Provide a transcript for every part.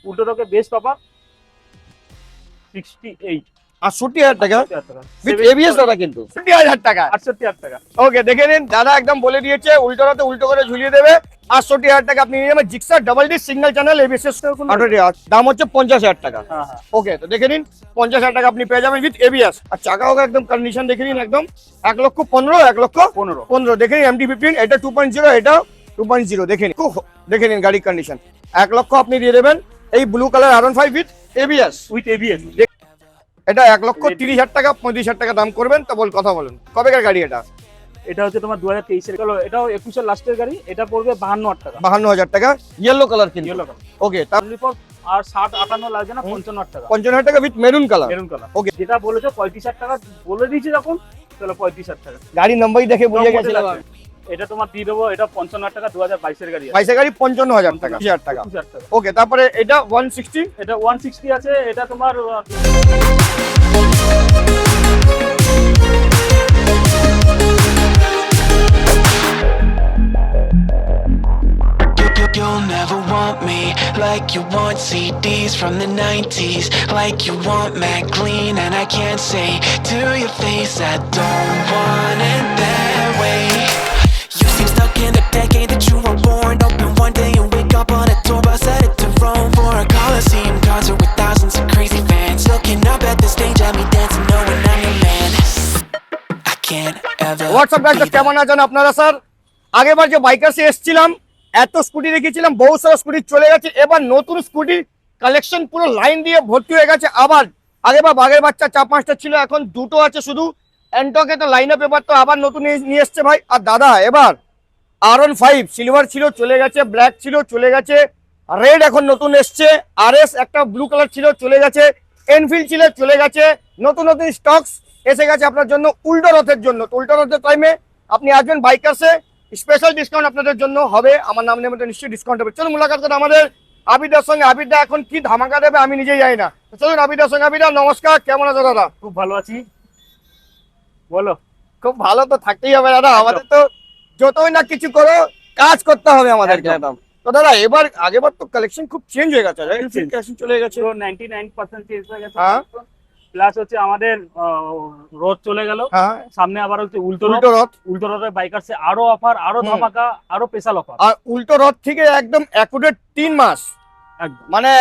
উল্টো রকে best offer 68 68,000 টাকা 68,000 টাকা উইথ এবিএস দাদা, কিন্তু 68,000 টাকা। 68,000 টাকা। ওকে, দেখে নিন দাদা একদম বলে দিয়েছে, উল্টো রাতে উল্টো করে ঝুলিয়ে দেবে। 68,000 টাকা আপনি নিয়ে যাবেন। Gixxer double D single channel ABS দাম হচ্ছে 50,000 টাকা। হ্যাঁ হ্যাঁ ওকে, তো দেখে নিন 50,000 টাকা আপনি পেয়ে যাবেন উইথ এবিএস। আর চাকা হোক একদম কন্ডিশন দেখে নিন, একদম 1,15,000 1,15,000 দেখে নিন। MT-15 এটা 2.0, এটা 2.0 দেখে নিন, দেখে নিন গাড়ির কন্ডিশন। 1 লক্ষ আপনি দিয়ে দেবেন এই blue colour R15 with ABS. এটা 1,30,000 টাকা 35,000 টাকা দাম করবেন। তো কথা বলুন কবেকার গাড়ি এটা? এটা হচ্ছে তোমার 2023 এর, এটাও 21 এর লাস্টের গাড়ি। এটা পড়বে 52,000 টাকা। 52,000 টাকা ইয়েলো কালার কিন্তু। Yellow colour. ওকে, তার আর 60-58 লাগবে না, 55,000 টাকা। 55,000 টাকা with maroon colour. Maroon colour. Okay, যেটা বলেছো 35,000 টাকা বলে দিয়েছি যখন, চলো 35,000 টাকা। গাড়ির নাম্বারই দেখে বুঝে গেছে। এটা তোমার দিয়ে দেবো, এটা 55,000 টাকা 2022 এর গাড়ি। 22 এর গাড়ি 55,000 টাকা। 20,000 টাকা। ওকে, তারপরে এটা 160, এটা 160 আছে। এটা তোমার You'll never want me like you want CDs from the 90s, like you want Mac Clean, and I can't say to your face I don't want it that way. You seem stuck in the decade that you were born. Open one day and wake up on a tour bus headed to Rome for a Coliseum concert with thousands of crazy fans looking up at the stage at me dancing, knowing I'm your man. I can't ever. WhatsApp guys, কেমন আছেন আপনারা sir? আগেবার যে বাইকার্সে এসেছিলাম, এত scooty রেখেছিলাম, বহু সারা scooty চলে গেছে। এবার নতুন স্কুটির কালেকশন পুরো লাইন দিয়ে ভর্তি হয়ে গেছে। আবার আগেবার বাঘের বাচ্চা 4-5টা ছিল, এখন 2টো আছে শুধু। এন্টকে তো লাইন আপ এবার তো আবার নতুন নিয়ে এসছে ভাই। আর দাদা এবার R15 সিলভার ছিল চলে গেছে, ব্ল্যাক ছিল চলে গেছে, রেড এখন নতুন এসছে, RS একটা ব্লু কালার ছিল চলে গেছে, এনফিল্ড ছিল চলে গেছে। নতুন নতুন স্টকস এসে গেছে আপনার জন্য উল্টো রথের জন্য। তো উল্টো রথের টাইমে আপনি আসবেন বাইকার্সে, স্পেশাল ডিসকাউন্ট আপনাদের জন্য হবে। আমার নাম নেমে নিশ্চয়ই ডিসকাউন্ট হবে। চলুন মুলাকাত করেন আমাদের আবিদার সঙ্গে। আবিদা এখন কি ধামাকা দেবে আমি নিজেই জানি না। তো চলুন আবিদার সঙ্গে। আবিদা নমস্কার, কেমন আছো দাদা? খুব ভালো আছি, বলো। খুব ভালো তো থাকতেই হবে দাদা, আমাদের তো যতই না কিছু করো কাজ করতে হবে আমাদেরকে একদম। তো দাদা এবার আগেবার তো কালেকশন খুব চেঞ্জ হয়ে গেছে, কালেকশন চলে গেছে, 99% চেঞ্জ হয়ে গেছে। হ্যাঁ, প্লাস হচ্ছে আমাদের রথ চলে গেল, হ্যাঁ, সামনে আবার হচ্ছে উল্টো রথ। উল্টো রথের বাইকার্সে আরো অফার, আরো ধামাকা, আরো স্পেশাল অফার। আর উল্টো রথ থেকে একদম অ্যাকুরেট 3 মাস একদম মানে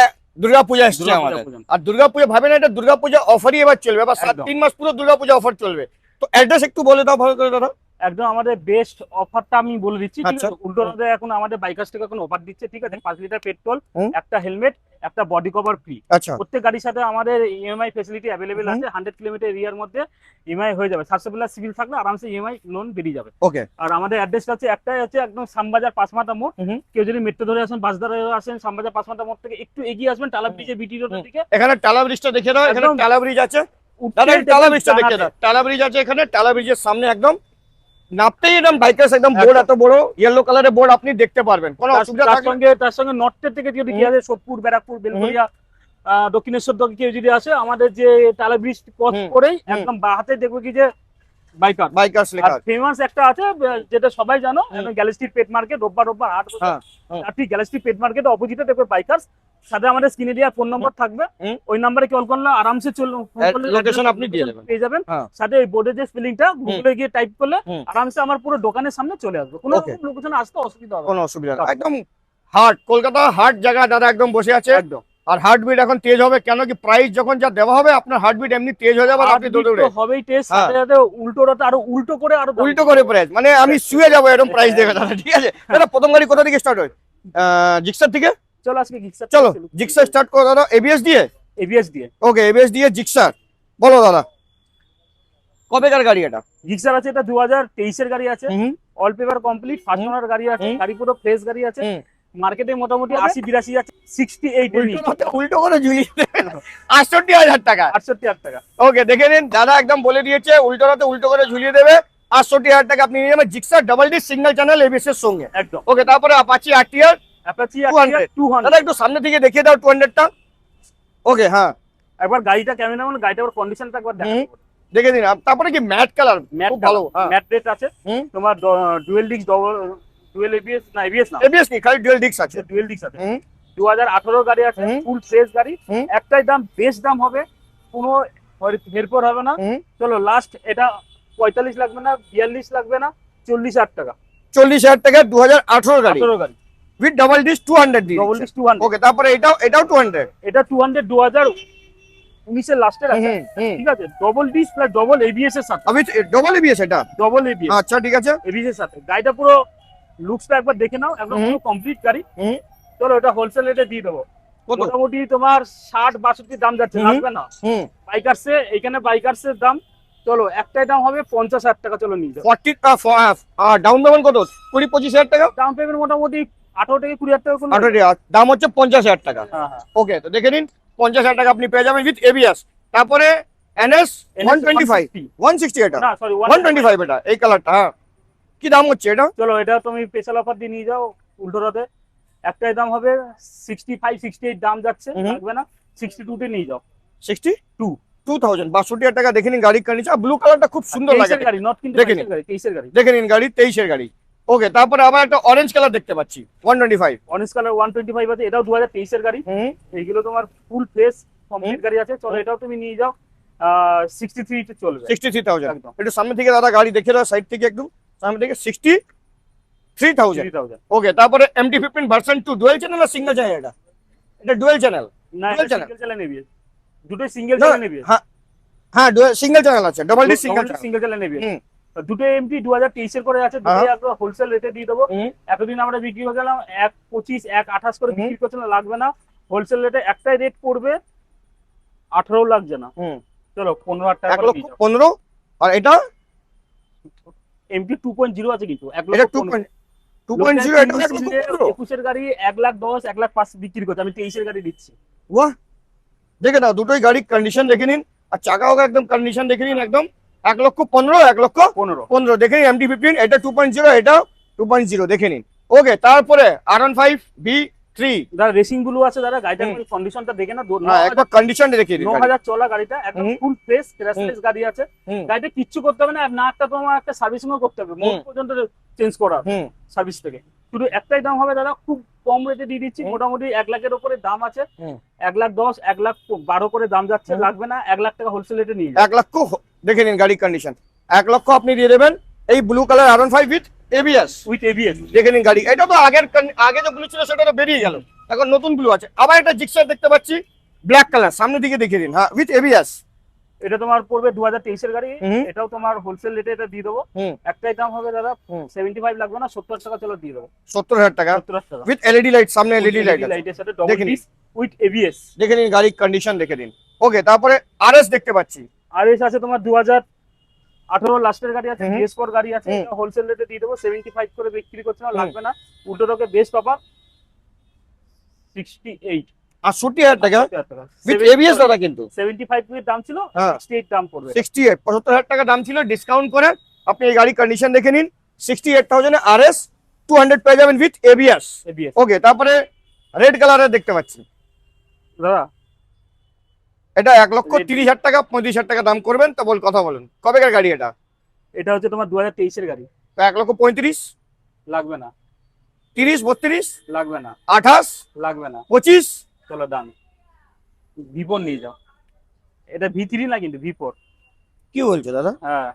দুর্গাপূজা এসছে আমাদের। আর দুর্গাপূজা ভাবেন, এটা দুর্গাপূজা অফারই এবার চলবে। এবার 3 মাস পুরো দুর্গাপূজা অফার চলবে। তো অ্যাড্রেস একটু বলে দাও ভালো করে দাদা। একদম আমাদের বেস্ট অফারটা আমি বলে দিচ্ছি, ঠিক আচ্ছা। আছে? উল্টো রথে এখন আমাদের বাইকার্স থেকে এখন অফার দিচ্ছে, ঠিক আছে? 5 লিটার পেট্রোল, হুম। একটা হেলমেট, একটা বডি কভার ফ্রি। আচ্ছা, প্রত্যেক গাড়ির সাথে আমাদের ইএমআই ফেসিলিটি অ্যাভেলেবেল আছে। 100 কিলোমিটার এরিয়ার মধ্যে ইএমআই হয়ে যাবে। 700 প্লাস সিভিল থাকলে আরামসে ইএমআই লোন বেরিয়ে যাবে। ওকে। আর আমাদের অ্যাড্রেসটা হচ্ছে একটাই আছে, একদম শ্যামবাজার পাঁচমাথা মোড়। কেউ যদি মেট্রো ধরে আসেন, বাস ধরে আসেন, শ্যামবাজার পাঁচমাথা মোড় থেকে একটু এগিয়ে আসবেন টালা ব্রিজে, বিটি রোডের দিকে। এখানে টালা ব্রিজটা দেখে দাও, এখানে একদম টালা ব্রিজ আছে দাদা, টালা ব্রিজটা দেখে দাও। টালা ব্রিজ আছে এখানে, টালা ব্রিজের সামনে একদম নাপতেই একদম বাইকার্স একদম বোর্ড, এত বড় ইয়েলো কালারের বোর্ড আপনি দেখতে পারবেন। কোনো অসুবিধা থাকলে তার সঙ্গে নর্থের থেকে যদি কি আছে, সোদপুর, ব্যারাকপুর, বেলঘরিয়া, দক্ষিণেশ্বর থেকে কেউ যদি আসে, আমাদের যে টালা ব্রিজ ক্রস করেই একদম বাঁ হাতে দেখবো কি যে বাইকার্স লেখা আছে। ফেমাস একটা আছে যেটা সবাই জানো, গ্যালাক্সি পেট মার্কেট, রোববার হাট। আপনি গ্যালাক্সি পেট মার্কেটের অপোজিটে দেখবে বাইকার্স, সাথে আমাদের স্ক্রিনে দেওয়া ফোন নম্বর থাকবে। ওই নম্বরে কল করলে আরামসে লোকেশন আপনি দিয়ে দেবেন, পেয়ে যাবেন। সাথে ওই বোর্ডে যে স্পেলিংটা গুগলে গিয়ে টাইপ করলে আরামসে আমার পুরো দোকানের সামনে চলে আসবে। কোনো লোকেশনে আসতে অসুবিধা হবে, কোনো অসুবিধা না। একদম হার্ট, কলকাতা হার্ট জায়গা দাদা একদম বসে আছে একদম। আর হার্টবিট এখন তেজ হবে, কেন কি প্রাইস যখন যা দেওয়া হবে আপনার হার্টবিট এমনি তেজ হয়ে যাবে। আপনি দৌড়ে হবেই টেজ, সাথে সাথে উল্টো রথে আরো উল্টো করে প্রাইস, মানে আমি শুয়ে যাবো এরকম প্রাইস দেবে দাদা, ঠিক আছে? দাদা প্রথম গাড়ি কোথা থেকে স্টার্ট হয়? জিক্সার থেকে। চলো আজকে জিক্সার, চলো জিক্সার স্টার্ট করো দাদা। এবিএস দিয়ে, ওকে এবিএস দিয়ে জিক্সার বলো দাদা কবেকার গাড়ি এটা? জিক্সার আছে, এটা 2023 এর গাড়ি আছে, all paper complete, first owner গাড়ি আছে, গাড়ি পুরো ফ্রেশ গাড়ি আছে। মার্কেটে মোটামুটি 80-82 আছে, 68 উল্টো করে ঝুলিয়ে দেবেন 68,000 টাকা। 68,000 টাকা। ওকে, দেখে নিন দাদা একদম বলে দিয়েছে, উল্টো রাতে উল্টো করে ঝুলিয়ে দেবে। 68,000 টাকা আপনি নিয়ে যাবেন Gixxer double D single channel ABS এর সঙ্গে একদম। ওকে, তারপরে অ্যাপাচি আরটিআর অ্যাপাচি 200 দাদা একটু সামনে থেকে দেখিয়ে দাও 200টা। ওকে, হ্যাঁ একবার গাড়িটা কেমন, মানে গাড়িটার কন্ডিশনটা একবার দেখে দিন। তারপরে কি ম্যাট কালার, খুব ভালো ম্যাট রেট আছে। তোমার ডুয়েল ডিস্ক, ডুয়েল এবিএস না, এবিএস না, এবিএস কি খালি ডুয়েল ডিস্ক আছে, ডুয়েল ডিস্ক আছে। 2018 গাড়ি আছে, হুম। ফুল ফ্রেশ গাড়ি, হুম। একটাই দাম, বেস্ট দাম হবে, কোনো হেরফের হবে না। হুম। চলো লাস্ট, এটা 45 লাগবে না, 42 লাগবে না, 40,000 টাকা, 40,000 টাকা 2018 গাড়ি 18 গাড়ি, উইথ ডাবল ডিস 200 দিয়ে ডবল ডিস 200। ওকে, তারপরে এটাও 200। এটা 200 2019 এর লাস্টের আছে, ঠিক আছে, double disc plus double ABS এর সাথে, আমি ডবল এবিএস এটা, ডবল এবিএস, আচ্ছা ঠিক আছে। এবিএস এর সাথে। গাড়িটা পুরো লুকসটা একবার দেখে নাও, একদম পুরো কমপ্লিট গাড়ি। হুম। চলো এটা হোলসেল রেটে দিয়ে দেবো, কত? মোটামুটি তোমার 60-62 দাম যাচ্ছে, হুম। লাগবে না। হুম। বাইকার্সে, এখানে বাইকার্সের দাম, চলো একটাই দাম হবে 50,000 টাকা, চলো নিয়ে যাও। 40 ডাউন পেমেন্ট কত? 20-25,000 টাকা, ডাউন পেমেন্ট মোটামুটি 18 থেকে 20,000 টাকা করে। 18 টাকা, দাম হচ্ছে 50,000 টাকা। হ্যাঁ হ্যাঁ। ওকে, তো দেখে নিন 50,000 টাকা আপনি পেয়ে যাবেন উইথ এবিএস। তারপরে এনএস 125 160 এটা, না সরি 125 এটা, এই কালারটা। হ্যাঁ, কি দাম হচ্ছে এটা? চলো এটা তুমি স্পেশাল অফার দিয়ে নিয়ে যাও উল্টোটাতে, একটাই দাম হবে 65-68 দাম যাচ্ছে, হুম। লাগবে না, 62 তে নিয়ে যাও। 62 2000 62,000 টাকা। দেখে নিন গাড়ির কন্ডিশন, ব্লু কালারটা খুব সুন্দর লাগে, 23 এর গাড়ি, নট কিন্তু দেখে 22 এর গাড়ি, 23 এর গাড়ি। দেখে নিন গাড়ি 23 এর গাড়ি। ওকে, তারপরে আবার একটা অরেঞ্জ কালার দেখতে পাচ্ছি 125। অরেঞ্জ কালার 125 আছে, এটাও 2023 এর গাড়ি। হুম। এইগুলো তোমার ফুল ফ্রেশ কমপ্লিট গাড়ি আছে, চলো এটাও তুমি নিয়ে যাও, 63 তে চলবে। 63,000। একদম। একটু সামনে থেকে দাদা গাড়ি দেখে দাও, সাইড থেকে একটু সামনে থেকে 63,000। 3,000 ওকে, তারপরে MT-15 ভার্সন 2 ডুয়াল চ্যানেল না সিঙ্গেল চ্যানেল? এটা ডুয়াল চ্যানেল। না, Dual channel? সিঙ্গেল চ্যানেল নেবে, দুটোই সিঙ্গেল চ্যানেল নেবে, হ্যাঁ হ্যাঁ, ডুয়াল সিঙ্গেল চ্যানেল আছে, double D single channel. Single channel নেবে। হুম। দুটো এমটি 2023 এর করে আছে, দুটোই একদম হোলসেল রেটে দিয়ে দেবো। হুম। এতদিন আমরা বিক্রি করে গেলাম 1.25 1.28 করে হুম। বিক্রি করছিলাম, লাগবে না, হোলসেল রেটে একটাই রেট পড়বে 18 লাগছে না, হুম। চলো 15,000 টাকা 1,15,000। আর এটা এমটি 2.0 আছে কিন্তু 1 এটা লক্ষ 2.0 এটা 1,15,000। 21 এর গাড়ি 1,10,000 1,05,000 বিক্রি করছে, আমি 23 এর গাড়ি দিচ্ছি। বাহ, দেখে নাও দুটোই গাড়ির কন্ডিশন দেখে নিন, আর চাকাও একদম কন্ডিশন দেখে নিন, একদম 1,15,000 1,15,000 দেখে নিন। MT-15 এটা 2.0, এটা 2.0 দেখে নিন। ওকে, তারপরে R15 V3। যারা রেসিং ব্লু আছে, যারা গাড়িটার কন্ডিশনটা দেখে না, হ্যাঁ, একবার কন্ডিশন দেখিয়ে দিন। 9,000 চলা গাড়িটা, একদম হুম। ফুল ফ্রেশ ক্র্যাশলেস গাড়ি আছে। হুম। গাড়িটা কিচ্ছু করতে হবে না একটা তোমার একটা সার্ভিসিংও করতে হবে, মোট পর্যন্ত চেঞ্জ করা হুম। সার্ভিস থেকে। শুধু একটাই দাম হবে দাদা, খুব কম রেটে দিয়ে দিচ্ছি, মোটামুটি 1 লাখের উপরে দাম আছে, 1,10,000 1,12,000 করে দাম যাচ্ছে, লাগবে না, 1 লাখ টাকা হোলসেল রেটে নিয়ে যাও। 1 লক্ষ দেখে নিন গাড়ির কন্ডিশন, 1 লক্ষ আপনি দিয়ে দেবেন এই blue colour R15 with ABS। With ABS. দেখে নিন গাড়ি, এটা তো আগে যে ব্লু ছিল সেটা তো বেরিয়ে গেল, এখন নতুন ব্লু আছে। আবার একটা জিক্সার দেখতে পাচ্ছি ব্ল্যাক কালার, সামনের দিকে দেখিয়ে দিন। হ্যাঁ, উইথ ABS। এটা তোমার পড়বে 2023 এর গাড়ি, হুম। এটাও তোমার হোলসেল রেটে এটা দিয়ে দেবো। হুম। একটাই দাম হবে দাদা, হুম। 75 লাগবে না, 70 টাকা, চলো দিয়ে দেবো 70,000 টাকা 70 টাকা। উইথ LED লাইট, সামনে LED লাইট আছে। লাইটের সাথে ডবল দেখে নিন। Disc with ABS. দেখে নিন গাড়ির কন্ডিশন দেখে নিন। ওকে, তারপরে RS দেখতে পাচ্ছি। আর এস আছে তোমার 2018 লাস্টের গাড়ি আছে, হুম। বিএস ফোর গাড়ি আছে, হুম। হোলসেল রেটে দিয়ে দেবো 75 করে বিক্রি করছে না, হুম। লাগবে না, উল্টো তোকে বেস্ট পাবা 68 68,000 টাকা 68,000 টাকা। উইথ ABS দাদা, কিন্তু 75 এর দাম ছিল, হ্যাঁ। 68 দাম পড়বে। 68 75,000 টাকা দাম ছিল, ডিসকাউন্ট করে আপনি এই গাড়ির কন্ডিশন দেখে নিন। 68,000 এ RS 200 পেয়ে যাবেন উইথ ABS। এবিএস ওকে, তারপরে রেড কালারের দেখতে পাচ্ছি, দাদা, এটা 1,30,000 টাকা 35,000 টাকা দাম করবেন, তো কথা বলুন কবেকার গাড়ি এটা? এটা হচ্ছে তোমার 2023 এর গাড়ি, তো 1,35,000 লাগবে না, 30 32 লাগবে না, 28 লাগবে না, 25। চলো দাম V4 নিয়ে যাও। এটা V3 না কিন্তু V4। কি বলছো দাদা? হ্যাঁ,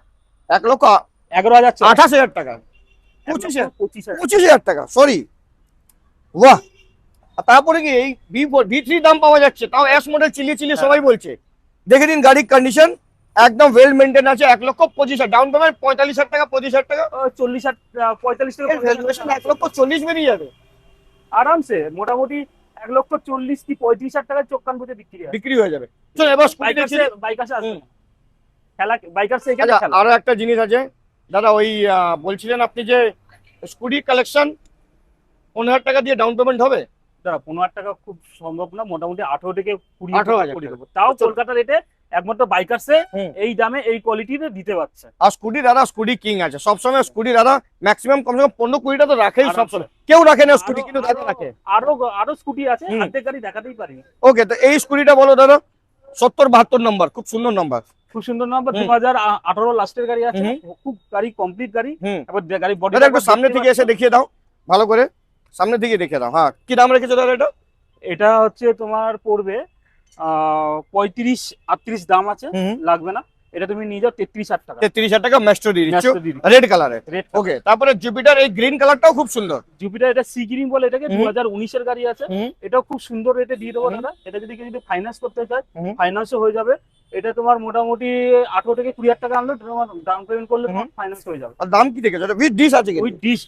1,11,000 11,000 28,000 টাকা 25,000 25,000 25,000 টাকা, সরি। বাহ, আর তারপরে কি এই V3 দাম পাওয়া যাচ্ছে, তাও এস মডেল চিলিয়ে সবাই বলছে। দেখে দিন গাড়ির কন্ডিশন একদম ওয়েল মেইনটেইন আছে। 1,25,000 ডাউন পেমেন্ট, 45,000 টাকা 25,000 টাকা 40,000 45 টাকা ভ্যালুয়েশন 1,40,000 বেরিয়ে যাবে আরামসে, মোটামুটি 1,40,000 কি 35,000 টাকায় চোখ কান বুঝে বিক্রি হয়। বিক্রি হয়ে যাবে। চলো এবার স্কুটি দেখছি। বাইকার্সে আসবে হুম। না। খেলা বাইকার্সে এখানে আচ্ছা, খেলা। আরো একটা জিনিস আছে দাদা, ওই বলছিলেন আপনি যে স্কুটি কালেকশন 15,000 টাকা দিয়ে ডাউন পেমেন্ট হবে। দাদা 15,000 টাকা খুব সম্ভব না, মোটামুটি 18 থেকে 20 18,000 করে দেবো, তাও কলকাতা রেটে একমাত্র বাইকার্সে হুম। এই দামে এই কোয়ালিটিতে দিতে পারছে। আর স্কুটি দাদা, স্কুটি কিং আছে সবসময়। স্কুটি দাদা ম্যাক্সিমাম কমসে কম 15-20টা তো রাখেই আরামসে। সবসময়, কেউ রাখে না স্কুটি, কিন্তু দাদা রাখে। আরো স্কুটি আছে, হুম। অর্ধেক গাড়ি দেখাতেই পারিনি। ওকে, তো এই স্কুটিটা বলো দাদা, 70-72 নম্বর, খুব সুন্দর নম্বর। খুব সুন্দর নাম্বার, হুম। 2018 লাস্টের গাড়ি আছে, হুম। খুব গাড়ি কমপ্লিট গাড়ি। হুম। এবার গাড়ি বডি দাদা একটু সামনে থেকে এসে দেখিয়ে দাও, ভালো করে সামনে থেকে দেখিয়ে দাও। হ্যাঁ, কি দাম রেখেছো দাদা এটা? এটা হচ্ছে তোমার পড়বে 35-38 দাম আছে, লাগবে না। এটা তুমি নিয়ে যাও 33,000 টাকা। 33,000 টাকা ম্যাস্টো দিয়ে দিচ্ছ, ম্যাস্টো দিয়ে দিচ্ছি। রেড কালারে। রেড ওকে, তারপরে জুপিটার এই গ্রিন কালারটাও খুব সুন্দর। জুপিটার এটা সি গ্রিন বলে এটাকে, হুম। 2019 এর গাড়ি আছে। এটাও খুব সুন্দর রেটে দিয়ে দেবো দাদা। এটা যদি কেউ ফাইন্যান্স করতে চায় ফাইন্যান্সও হয়ে যাবে। এটা তোমার মোটামুটি 18 থেকে 20,000 টাকা আনলে তোমার ডাউন পেমেন্ট করলে তোমার ফাইন্যান্স হয়ে যাবে। আর দাম কি দেখেছো? এটা উইথ ডিশ আছে কি? With dish,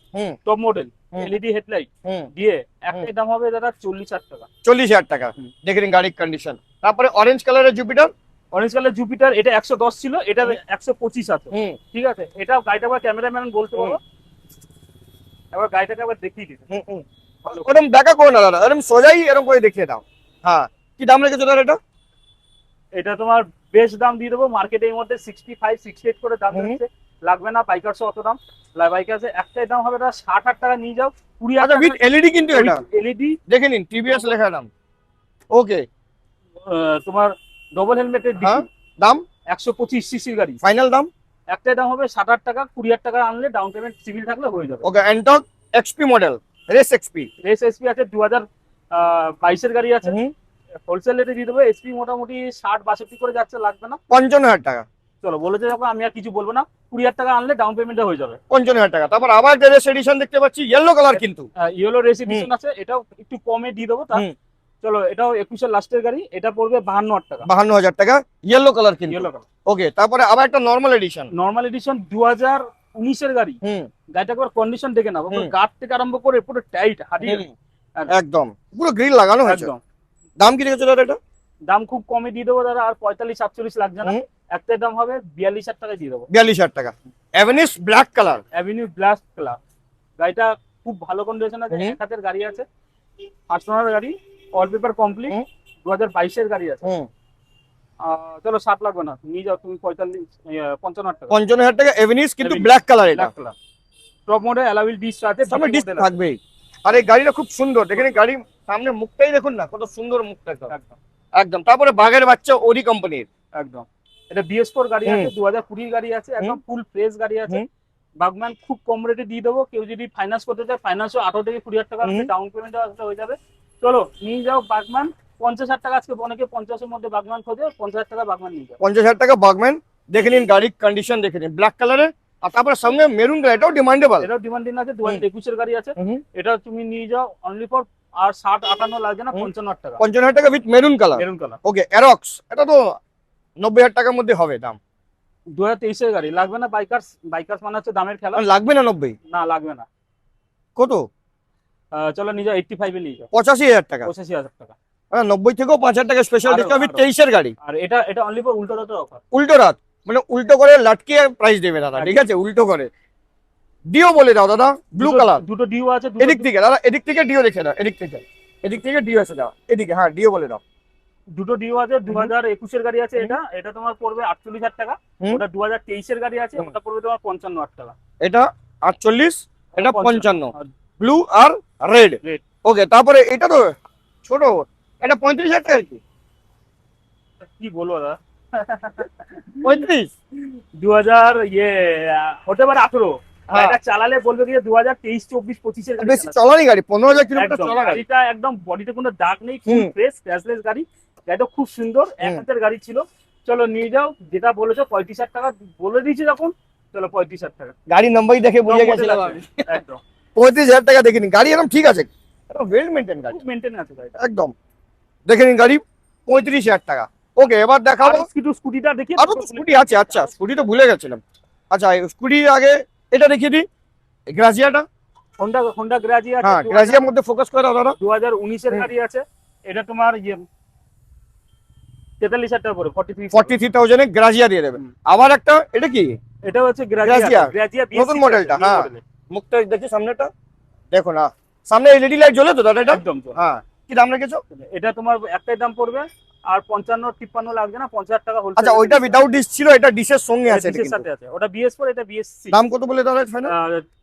top model LED headlight দিয়ে একটাই দাম হবে দাদা 40,000 টাকা। 40,000 টাকা। দেখে নিন গাড়ির কন্ডিশন। তারপরে অরেঞ্জ কালারের জুপিটার, অরেঞ্জ কালার জুপিটার, এটা 110 ছিল, এটা 125 আছে। ঠিক আছে, এটা গাড়িটা আবার ক্যামেরাম্যান বলতে পারো, এবার গাড়িটাকে আবার দেখিয়ে দিতে। ওরকম দেখা করো না দাদা, এরকম সোজাই এরকম করে দেখিয়ে দাও। হ্যাঁ, কি দাম রেখেছো দাদা এটা? এটা তোমার বেস্ট দাম দিয়ে দেবো মার্কেটে এই মধ্যে 65-68 করে দাম দিচ্ছে, লাগবে না। বাইকার্সে অত দাম, বাইকার্সে একটাই দাম হবে না 60,000 টাকা নিয়ে যাও। 20,000 উইথ এলইডি কিন্তু এটা এলইডি দেখে নিন, টিভিএস লেখা দাম। ওকে, তোমার ডবল হেলমেটের দাম 125 সিসির গাড়ি, ফাইনাল দাম একটাই দাম হবে 60,000 টাকা। 20,000 টাকা আনলে ডাউন পেমেন্ট সিভিল থাকলে হয়ে যাবে। Okay, Ntorq XP model, Race XP. Race XP আছে 2022 এর গাড়ি আছে, হোলসেল রেটে দিয়ে দেবো। এসপি মোটামুটি 60-62 করে যাচ্ছে, লাগবে না। 55,000 টাকা। চলো বলেছে যখন আমি আর কিছু বলবো না, 20,000 টাকা আনলে ডাউন পেমেন্টে হয়ে যাবে। 55,000 টাকা। তারপর আবার একটা রেস এডিশন দেখতে পাচ্ছি, ইয়েলো কালার কিন্তু। ইয়েলো রেস এডিশন আছে, এটাও একটু কমে দিয়ে দেবো। চলো, এটাও 21 এর লাস্টের গাড়ি, এটা পড়বে 52,000 টাকা। 52,000 টাকা, ইয়েলো কালার কিন্তু। Yellow colour. ওকে, তারপরে আবার একটা নরমাল এডিশন। নরমাল এডিশন 2019 এর গাড়ি। গাড়িটা একবার কন্ডিশন দেখে নাও, গার্ড থেকে আরম্ভ করে পুরো টাইট হাডি, একদম পুরো গ্রিল লাগানো হয়েছে। একদম। দাম কি রেখেছো দাদা এটা? দাম খুব কমে দিয়ে দেবো দাদা, আর 45-47 লাগছে না। একটাই দাম হবে 42,000 টাকা দিয়ে দেবো। 42,000 টাকা। Avenis black colour, Avenis black colour. গাড়িটা খুব ভালো কন্ডিশন আছে, এক হাতের গাড়ি আছে, ফার্স্ট ওনার গাড়ি, অল পেপার কমপ্লিট, 2022 এর গাড়ি আছে। চলো 60 লাগবে না, নিয়ে যাও তুমি 55,000 টাকা। 55,000 টাকা অ্যাভেনিস, কিন্তু ব্ল্যাক কালার। এটা black colour, top model alloy disc আছে, সামনে ডিস থাকবেই। আর এই গাড়িটা খুব সুন্দর, দেখেন গাড়ি সামনে মুখটাই দেখুন না, কত সুন্দর মুখটা। একদম একদম। তারপরে বাঘের বাচ্চা ওরি কোম্পানির, একদম। এটা BS4 গাড়ি আছে, 2020 গাড়ি আছে, একদম ফুল ফ্রেশ গাড়ি আছে। বাগম্যান খুব কম রেটে দিয়ে দেবো। কেউ যদি ফাইন্যান্স করতে চায় ফাইন্যান্সও 18 থেকে 20,000 টাকা ডাউন পেমেন্ট হয়ে যাবে। চলো নিয়ে যাও বাগম্যান 50,000 টাকা। আজকে অনেকে 50-এর মধ্যে বাগম্যান খোঁজে, 50,000 টাকা বাগম্যান নিয়ে যাও। 50,000 টাকা বাগম্যান। দেখে নিন গাড়ির কন্ডিশন, দেখে নিন ব্ল্যাক কালারের। আর তারপরে সঙ্গে মেরুন কালার, এটাও ডিমান্ডেবল। এটাও ডিমান্ডিং আছে, 2021 এর গাড়ি আছে। এটা তুমি নিয়ে যাও অনলি ফর, আর 60-58 লাগছে না, 55,000 টাকা। 55,000 টাকা with maroon colour. Maroon colour. Okay, Aerox, এটা তো 90,000 টাকার মধ্যে হবে দাম। 2023 এর গাড়ি, লাগবে না। বাইকার্স মানে হচ্ছে দামের খেলা, লাগবে না 90? না লাগবে না। কত? চলো নিয়ে যাও 85 এ নিয়ে যাও। 85,000 টাকা। 85,000 টাকা। 90 থেকেও 5,000 টাকা স্পেশাল ডিসকাউন্ট উইথ 23 এর গাড়ি। আর এটা অনলি ফর উল্টো রাতের অফার। উল্টো রাত মানে উল্টো করে লাটকে প্রাইস দেবে দাদা, ঠিক আছে? উল্টো করে ডিও বলে দাও দাদা, ব্লু কালার। দুটো ডিও আছে, এদিক থেকে দাদা, এদিক থেকে ডিও দেখে দাও, এদিক থেকে ডিও এসে দাও, এদিকে। হ্যাঁ, ডিও বলে দাও। দুটো ডিও আছে, 2021 এর গাড়ি আছে। এটা তোমার পড়বে 48,000 টাকা। ওটা 2023 এর গাড়ি আছে, ওটা পড়বে তোমার 55,000 টাকা। এটা 48, এটা 55, ব্লু আর রেড। ওকে, তারপরে এটা তো ছোট, এটা 35,000 টাকা। কি বলবো দাদা, 35, 2000 হতে পারে 18। এটা চালালে বলবে কি 2023, 24, 25 এর বেশি চলানি গাড়ি, 15,000 কিলোমিটার চলা গাড়ি। গাড়িটা একদম বডিতে কোনো দাগ নেই, ফুল ফ্রেশ ক্র্যাশলেস গাড়ি। গাড়িটা খুব সুন্দর, এক হাতের গাড়ি ছিল। চলো নিয়ে যাও, যেটা বলেছো 35,000 টাকা বলে দিয়েছি যখন, চলো 35,000 টাকা। গাড়ি নাম্বারই দেখে বুঝে গেছিলাম আমি। একদম 35,000 টাকা দেখে নিন, গাড়ি একদম ঠিক আছে, একদম ওয়েল মেইনটেইন গাড়ি, খুব মেইনটেইন আছে গাড়িটা একদম। দেখে নিন গাড়ি 35,000 টাকা। ওকে, এবার দেখাবো স্কুটিটা দেখি। আরো তো স্কুটি আছে। আচ্ছা, স্কুটি তো ভুলে গেছিলাম। আচ্ছা, স্কুটির আগে এটা দেখিয়ে দিই, গ্রাজিয়াটা। Honda Grazia. হ্যাঁ, গ্রাজিয়ার মধ্যে ফোকাস করে দাও দাদা। 2019 এর গাড়ি আছে। এটা তোমার 43,000 টাকা পড়ে, 43,000 এ গ্রাজিয়া দিয়ে দেবেন। আবার একটা, এটা কি? এটা হচ্ছে গ্রাজিয়া নতুন মডেলটা। হ্যাঁ, মুখটা দেখি সামনেটা, দেখো না, সামনে এলইডি লাইট জ্বলে তো দাদা এটা? একদম। হ্যাঁ, কি দাম রেখেছো? এটা তোমার একটাই দাম পড়বে, আর 55-53 লাগবে না, 50,000 টাকা হোলসেল। আচ্ছা, ওইটা উইদাউট ডিস ছিল, এটা ডিসের সঙ্গে আছে। ডিসের সাথে আছে, ওটা BS4, এটা BS6। দাম কত বলে দাদা ফাইনাল?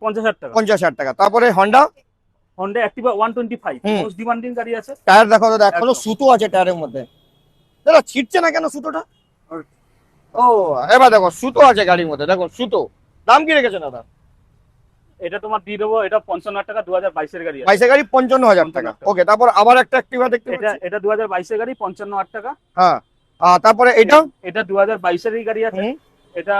50,000 টাকা। 50,000 টাকা। তারপরে হন্ডা অ্যাক্টিভা 125, মোস্ট ডিমান্ডিং গাড়ি আছে। টায়ার দেখো দাদা, এখনো সুতো আছে টায়ারের মধ্যে। দাদা ছিটছে না কেন সুতোটা? ও, এবার দেখো সুতো আছে গাড়ির মধ্যে, দেখো সুতো। দাম কি রেখেছেন দাদা? এটা তোমার দিয়ে দেবো, এটা 55,000 টাকা, 2022 গাড়ি আছে। 22 গাড়ি 55,000 টাকা। 55,000 ওকে, তারপর আবার একটা অ্যাক্টিভা দেখতে এটা পাচ্ছি। এটা 2022 গাড়ি, 55,000 টাকা। হ্যাঁ, তারপরে এটা এটা 2022 গাড়ি আছে। হুম, এটা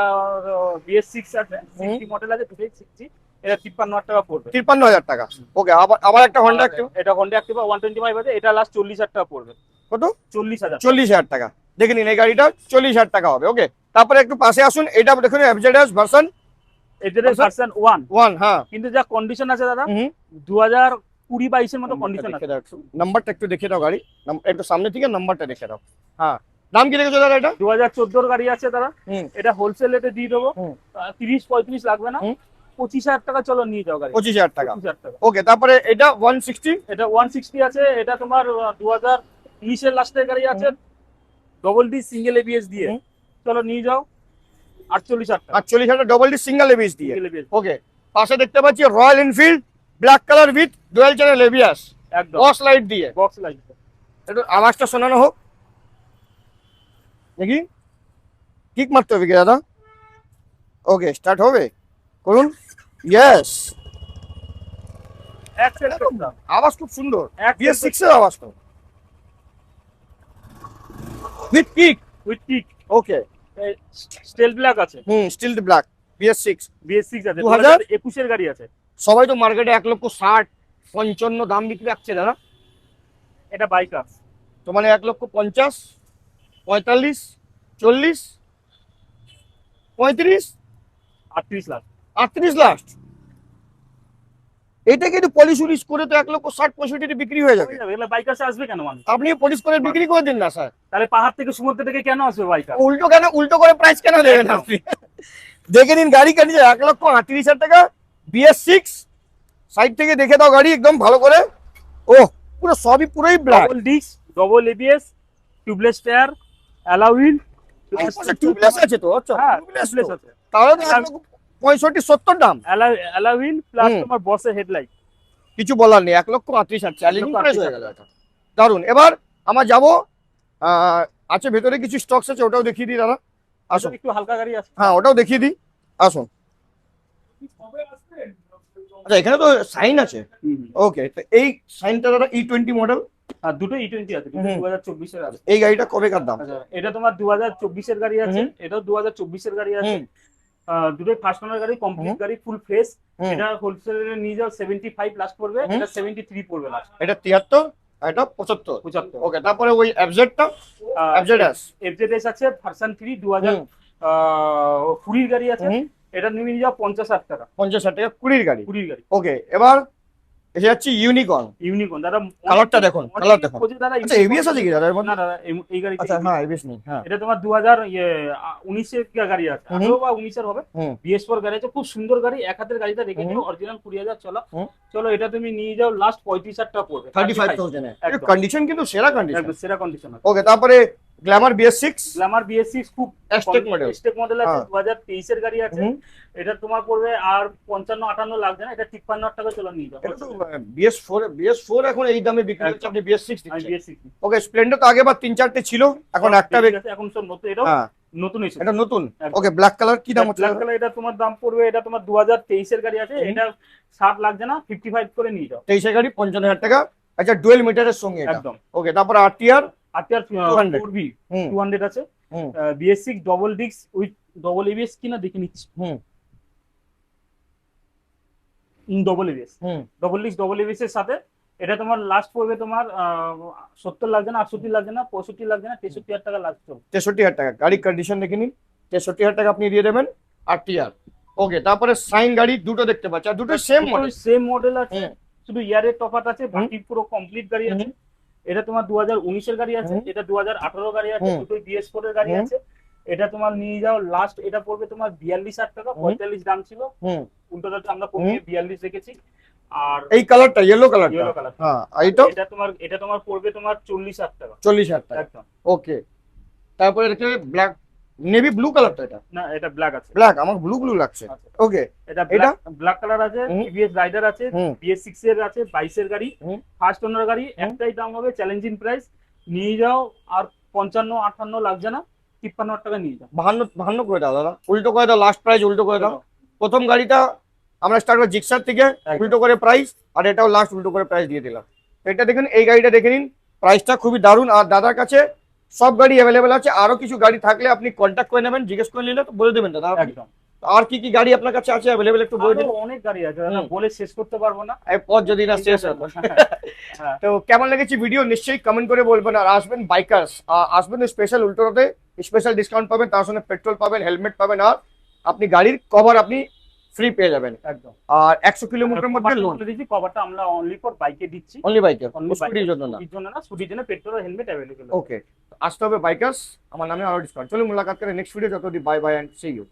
BS6 আছে, 60 মডেল আছে, 260। এটা 53,000 টাকা পড়বে। 53,000 টাকা। ওকে, আবার একটা হন্ডা আর অ্যাক্টিভা। এটা Honda Activa 125 আছে, এটা লাস্ট 40,000 টাকা পড়বে। কত? 40,000। 40,000 টাকা। দেখে নিন, এই গাড়িটা 40,000 টাকা হবে। ওকে, তারপরে একটু পাশে আসুন, এটা দেখুন এফজেডএস ভার্সন এদের ভার্সন 1, 1। হ্যাঁ, কিন্তু যা কন্ডিশন আছে দাদা, হুম, 2020-22 এর মতো কন্ডিশন আছে। নাম্বারটা একটু দেখে দাও, গাড়ি একটু সামনে থেকে নাম্বারটা দেখে দাও। হ্যাঁ, দাম কি রেখেছো দাদা এটা? 2014 গাড়ি আছে দাদা। হুম, এটা হোলসেল রেটে দিয়ে দেবো। হুম। 30-35 লাগবে না, হুম। 25,000 টাকা। চলো নিয়ে যাও গাড়ি। 25,000 টাকা। 25,000 টাকা। ওকে, তারপরে এটা 160। এটা 160 আছে। এটা তোমার 2020 এর লাস্টের গাড়ি আছে, ডবল ডি সিঙ্গেল এবিএস দিয়ে। হুম। চলো নিয়ে যাও, 48,000 টাকা। 48,000 ডবল ডি সিঙ্গেল এবিএস দিয়ে। সিঙ্গেল এবিএস ওকে, পাশে দেখতে পাচ্ছি royal Enfield black colour with dual channel ABS, একদম বক্স লাইট দিয়ে। বক্স লাগবে। একটু আওয়াজটা শোনানো হোক দেখি। কিক মারতে হবে কি দাদা? ওকে, স্টার্ট হবে, করুন। ইয়েস, এক্সেল করতাম। আওয়াজ খুব সুন্দর। এক BS6 এর আওয়াজ তো with kick. With kick. Okay, steel black আছে। Steel black BS6। BS6 আছে, 2021 এর গাড়ি আছে। সবাই তো মার্কেটে 1,60,55 দাম বিক্রি রাখছে দাদা, এটা বাইকার। তো মানে 1,50,000, 45, 40, 35, 38 লাখ। 38 লাস্ট। এটা কিন্তু পলিশ উলিশ করে তো 1,60,65 বিক্রি হয়ে যাবে। এগুলো বাইকার আসবে কেন মানুষ? আপনি পলিশ করে বিক্রি করে দিন না স্যার। তাহলে পাহাড় থেকে সমুদ্র থেকে কেন আসবে বাইকার? উল্টো করে প্রাইস কেন দেবেন আপনি? দেখে নিন গাড়ি কাটিয়ে 1,38,000 টাকা BS6। সাইড থেকে দেখে দাও গাড়ি একদম ভালো করে। ও পুরো সবই পুরোই black. Double disc, double ABS, tubeless tyre, alloy wheel. Tubeless আছে তো? আচ্ছা, হ্যাঁ, টিউবলেস টিউবলেস তো। আছে। তাহলে তো 1,65,70 দাম। অ্যালয় হুইল প্লাস হুম। তোমার বসের হেডলাইট। কিছু বলার নেই, 1,38,000 চ্যালেঞ্জিং প্রাইস হয়ে গেল এটা। দারুন। এবার আমার যাবো, আছে ভেতরে কিছু স্টকস আছে, ওটাও দেখিয়ে দিই দাদা। আসুন। একটু হালকা গাড়ি আছে। হ্যাঁ, ওটাও দেখিয়ে দিই, আসুন। আচ্ছা, এখানে তো সাইন আছে। ওকে, তো এই সাইনটা দাদা E20 মডেল। আর দুটো E20 আছে, দুটো হুম। 2024 এর আছে। এই গাড়িটা কবেকার দাম? আচ্ছা, এটা তোমার 2024 এর গাড়ি আছে, হুম। এটাও 2024 এর গাড়ি আছে। হুম, দুটোই ফার্স্ট ওনার গাড়ি, কমপ্লিট হুম। গাড়ি, ফুল ফ্রেশ। হুম। এটা হোলসেলে নিয়ে যাও 75 লাস্ট পড়বে, হুম। এটা 73 পড়বে লাস্ট। এটা 73, এটা 75। 75। ওকে, তারপরে ওই এফজেডটা, এফজেডএস। এফজেডএস আছে ভার্সন 3, 2020 গাড়ি আছে। এটা নিয়ে যাও 50,000 টাকা। 50,000 টাকা 20 গাড়ি। 20 গাড়ি ওকে, এবার এসে যাচ্ছি ইউনিকর্ন। ইউনিকর্ন দাদা। কালারটা দেখুন, কালার দেখুন। খোঁজে দাদা। আচ্ছা, এবিএস আছে কি দাদা এর মধ্যে? না দাদা, এই গাড়িতে আচ্ছা, হ্যাঁ, এবিএস নেই। হ্যাঁ, এটা তোমার 2019 এর গাড়ি আছে, 18 বা 19 এর হবে। হুম। BS4 গাড়ি আছে, খুব সুন্দর গাড়ি, এক হাতের গাড়িটা দেখে নিও, অরিজিনাল 20,000। চলো হুম। চলো, এটা তুমি নিয়ে যাও লাস্ট 35,000 টাকা পড়বে। 35,000 এর একদম। কন্ডিশন কিন্তু সেরা কন্ডিশন। একদম সেরা কন্ডিশন আছে। ওকে, তারপরে গ্ল্যামার BS6, গ্ল্যামার BS6 খুব Aztec model। স্টেক মডেল আছে, হ্যাঁ। 2023 এর গাড়ি আছে। হুম। এটা তোমার পড়বে আর 55-58 লাগবে না, এটা 53,000 টাকা। চলো নিয়ে যাও। এটা তো BS4 এখন এই দামে বিক্রি হচ্ছে, আপনি BS6 আমি দিচ্ছেন। BS6 ওকে, স্প্লেন্ডার তো আগেবার 3-4টে ছিল, এখন একটা ঠিক আছে, এখন সব নতুন, এটাও হ্যাঁ, নতুন এসেছে। এটা নতুন। একদম। ওকে, ব্ল্যাক কালার কি দাম হচ্ছে? ব্ল্যাক কালার, এটা তোমার দাম পড়বে, এটা তোমার 2023 এর গাড়ি আছে, এটা 60 লাগছে না, 55 করে নিয়ে যাও। 23 গাড়ি 55,000 টাকা। আচ্ছা, ডুয়েল মিটারের সঙ্গে এটা। একদম। ওকে, তারপরে RTR আর 4V 200 আছে। হুম। BS6 double disc with double ABS কিনা দেখে নিচ্ছি। হুম। ডবল এবিএস, হুম। ডবল ডিস্ক ডবল এবিএস এর সাথে এটা তোমার লাস্ট পড়বে তোমার 70 লাগছে না, 68 লাগছে না, 65 লাগছে না, 63,000 টাকা লাস্ট চলবে। 63,000 টাকা গাড়ির কন্ডিশন দেখে নিন। 63,000 টাকা আপনি দিয়ে দেবেন RTR। ওকে, তারপরে সাইন গাড়ি দুটো দেখতে পাচ্ছি, আর দুটো সেম মডেল। সেম মডেল আছে, হুম। শুধু ইয়ারের তফাৎ আছে, বাকি পুরো কমপ্লিট গাড়ি আছে। এটা তোমার 2019 এর গাড়ি আছে, এটা 2018 গাড়ি আছে, দুটোই BS4 এর গাড়ি আছে। এটা তোমার নিয়ে যাও লাস্ট, এটা পড়বে তোমার 42,000 টাকা, 45 দাম ছিল, উল্টোটা আমরা কমিয়ে 42 রেখেছি। আর এই কালারটা ইয়েলো কালারটা, ইয়েলো কালার, হ্যাঁ, এইটা এটা তোমার পড়বে তোমার 40,000 টাকা। 40,000 টাকা। একদম। ওকে, তারপরে এটা ব্ল্যাক নেভি ব্লু কালারটা, এটা না, এটা ব্ল্যাক আছে। ব্ল্যাক, আমার ব্লু লাগছে। আচ্ছা। ওকে, এটা এটা ব্ল্যাক কালার আছে, TVS রাইডার আছে, BS6 এর আছে, 22 এর গাড়ি, ফার্স্ট ওনার গাড়ি, একটাই দাম হবে চ্যালেঞ্জিং প্রাইস। নিয়ে যাও, আর 55-58 লাগছে না, 53,000 টাকা নিয়ে যাও। 52 করে দাও দাদা, উল্টো করে দাও, লাস্ট প্রাইস উল্টো করে দাও। প্রথম গাড়িটা আমরা স্টার্ট করবো জিক্সার থেকে, উল্টো করে প্রাইস, আর এটাও লাস্ট উল্টো করে প্রাইস দিয়ে দিলাম। এটা দেখুন, এই গাড়িটা দেখে নিন, প্রাইসটা খুবই দারুণ। আর দাদার কাছে সব গাড়ি অ্যাভেলেবেল আছে, আরো কিছু গাড়ি থাকলে আপনি কন্ট্যাক্ট করে নেবেন, জিজ্ঞেস করে নিলে তো বলে দেবেন দাদা। একদম। আর কি কি গাড়ি আপনার কাছে আছে অ্যাভেলেবেল একটু বলে দিন। আরো অনেক গাড়ি আছে দাদা, বলে শেষ করতে পারবো না। এই পথ যদি না শেষ হতো। হ্যাঁ। তো কেমন লেগেছে ভিডিও নিশ্চয়ই কমেন্ট করে বলবেন। আর আসবেন বাইকার্স, আসবেন স্পেশাল উল্টোতে, স্পেশাল ডিসকাউন্ট পাবেন, তার সঙ্গে পেট্রোল পাবেন, হেলমেট পাবেন, আর আপনি গাড়ির কভার আপনি ফ্রি পেয়ে যাবেন। একদম। আর 100 কিলোমিটার মধ্যে লোন। কভারটা আমরা অনলি ফর বাইকে দিচ্ছি, অনলি বাইকে, Only স্কুটির জন্য না। স্কুটির জন্য না, স্কুটির জন্য পেট্রোল আর হেলমেট অ্যাভেলেবল। ওকে, আসতে হবে বাইকার্স, আমার নামে আরো ডিসকাউন্ট। চলুন মুলাকাত করে নেক্সট ভিডিও, যতদিন bye bye and see you.